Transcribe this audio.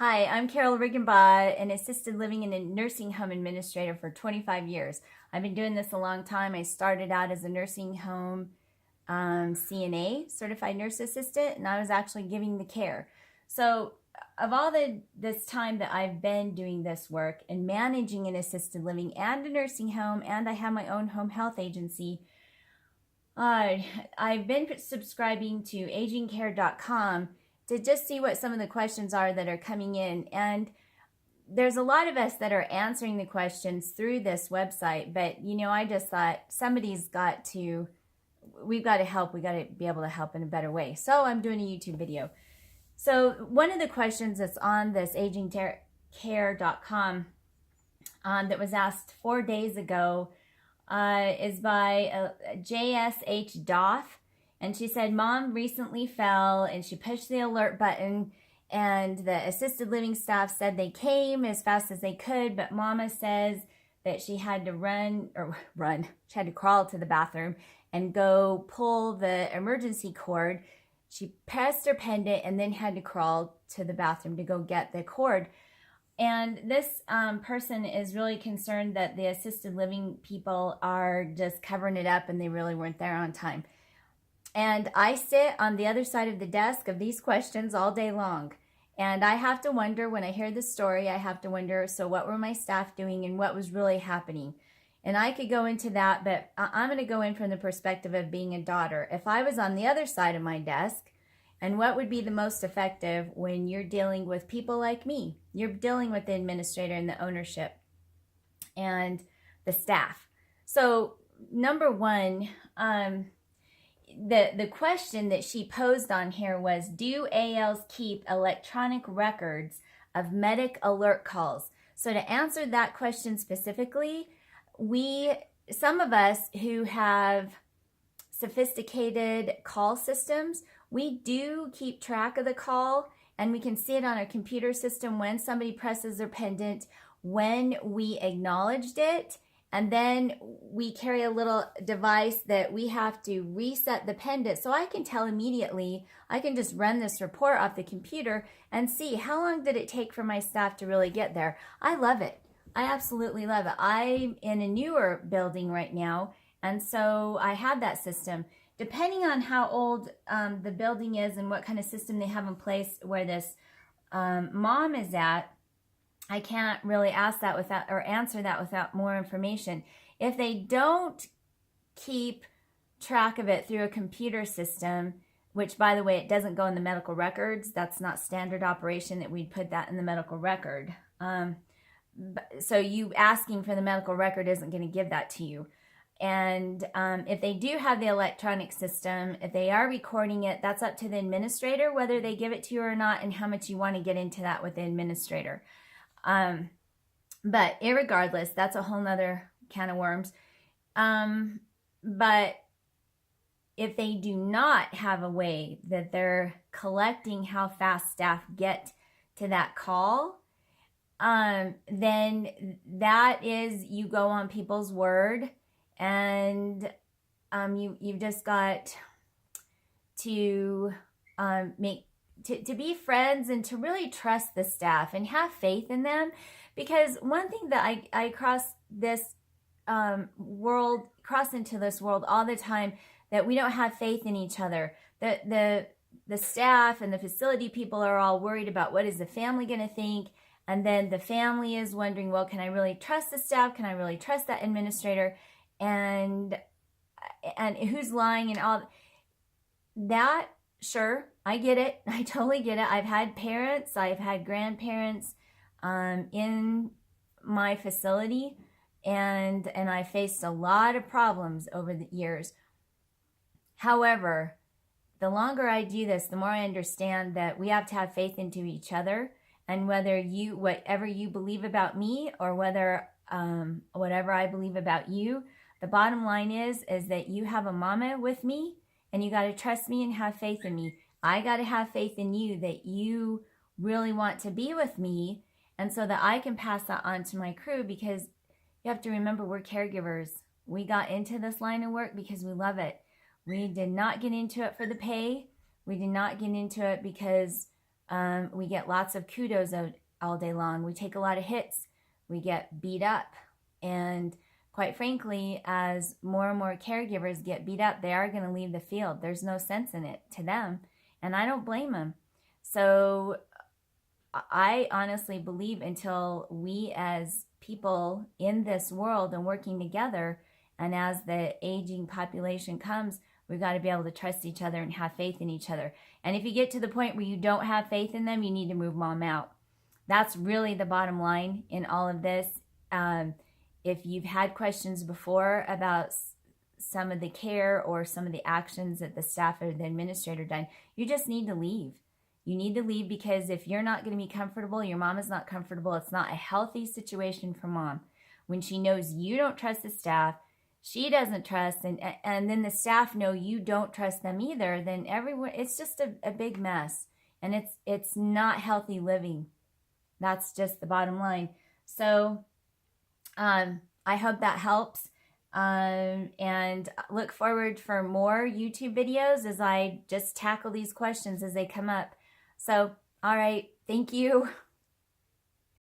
Hi, I'm Carol Riggenbaugh, an assisted living and a nursing home administrator for 25 years. I've been doing this a long time. I started out as a nursing home CNA, certified nurse assistant, and I was actually giving the care. So, of all this time that I've been doing this work and managing an assisted living and a nursing home, and I have my own home health agency, I've been subscribing to agingcare.com to just see what some of the questions are that are coming in. And there's a lot of us that are answering the questions through this website, but I just thought we've got to help. We got to be able to help in a better way. So I'm doing a YouTube video. So one of the questions that's on this agingcare.com that was asked 4 days ago is by JSH Doth. And she said, Mom recently fell and she pushed the alert button and the assisted living staff said they came as fast as they could, but Mama says that she had to she had to crawl to the bathroom and go pull the emergency cord. She pressed her pendant and then had to crawl to the bathroom to go get the cord. And this person is really concerned that the assisted living people are just covering it up and they really weren't there on time. And I sit on the other side of the desk of these questions all day long. And I have to wonder, when I hear the story, I have to wonder, so what were my staff doing and what was really happening? And I could go into that, but I'm going to go in from the perspective of being a daughter. If I was on the other side of my desk, and what would be the most effective when you're dealing with people like me? You're dealing with the administrator and the ownership and the staff. So number one, the question that she posed on here was, do ALs keep electronic records of medic alert calls? So to answer that question specifically, some of us who have sophisticated call systems, we do keep track of the call and we can see it on our computer system when somebody presses their pendant, when we acknowledged it, and then we carry a little device that we have to reset the pendant. So I can tell immediately, I can just run this report off the computer and see how long did it take for my staff to really get there. I love it. I absolutely love it. I'm in a newer building right now, and so I have that system. Depending on how old the building is and what kind of system they have in place where this mom is at, I can't really ask that without or answer that without more information. If they don't keep track of it through a computer system, which by the way, it doesn't go in the medical records, that's not standard operation that we'd put that in the medical record. So you asking for the medical record isn't going to give that to you. And if they do have the electronic system, if they are recording it, that's up to the administrator, whether they give it to you or not, and how much you want to get into that with the administrator. But irregardless, that's a whole nother can of worms. But if they do not have a way that they're collecting how fast staff get to that call, then that is, you go on people's word, and you've just got to to be friends and to really trust the staff and have faith in them. Because one thing that I cross into this world all the time, that we don't have faith in each other. The staff and the facility people are all worried about what is the family going to think. And then the family is wondering, well, can I really trust the staff? Can I really trust that administrator? And who's lying and all that. Sure, I get it. I totally get it. I've had parents, I've had grandparents in my facility, and I faced a lot of problems over the years. However, the longer I do this, the more I understand that we have to have faith into each other, and whatever you believe about me, or whatever I believe about you, the bottom line is that you have a mama with me, and you got to trust me and have faith in me. I got to have faith in you that you really want to be with me, and so that I can pass that on to my crew, because you have to remember, we're caregivers. We got into this line of work because we love it. We did not get into it for the pay. We did not get into it because We get lots of kudos all day long. We take a lot of hits. We get beat up. And quite frankly, as more and more caregivers get beat up, they are going to leave the field. There's no sense in it to them. And I don't blame them. So I honestly believe until we as people in this world and working together, and as the aging population comes, we've got to be able to trust each other and have faith in each other. And if you get to the point where you don't have faith in them, you need to move mom out. That's really the bottom line in all of this. If you've had questions before about some of the care or some of the actions that the staff or the administrator done, you just need to leave. You need to leave, because if you're not going to be comfortable, your mom is not comfortable, it's not a healthy situation for mom. When she knows you don't trust the staff, she doesn't trust, and then the staff know you don't trust them either, then everyone, it's just a big mess. And it's not healthy living. That's just the bottom line. So I hope that helps. And look forward for more YouTube videos as I just tackle these questions as they come up. So, all right. Thank you.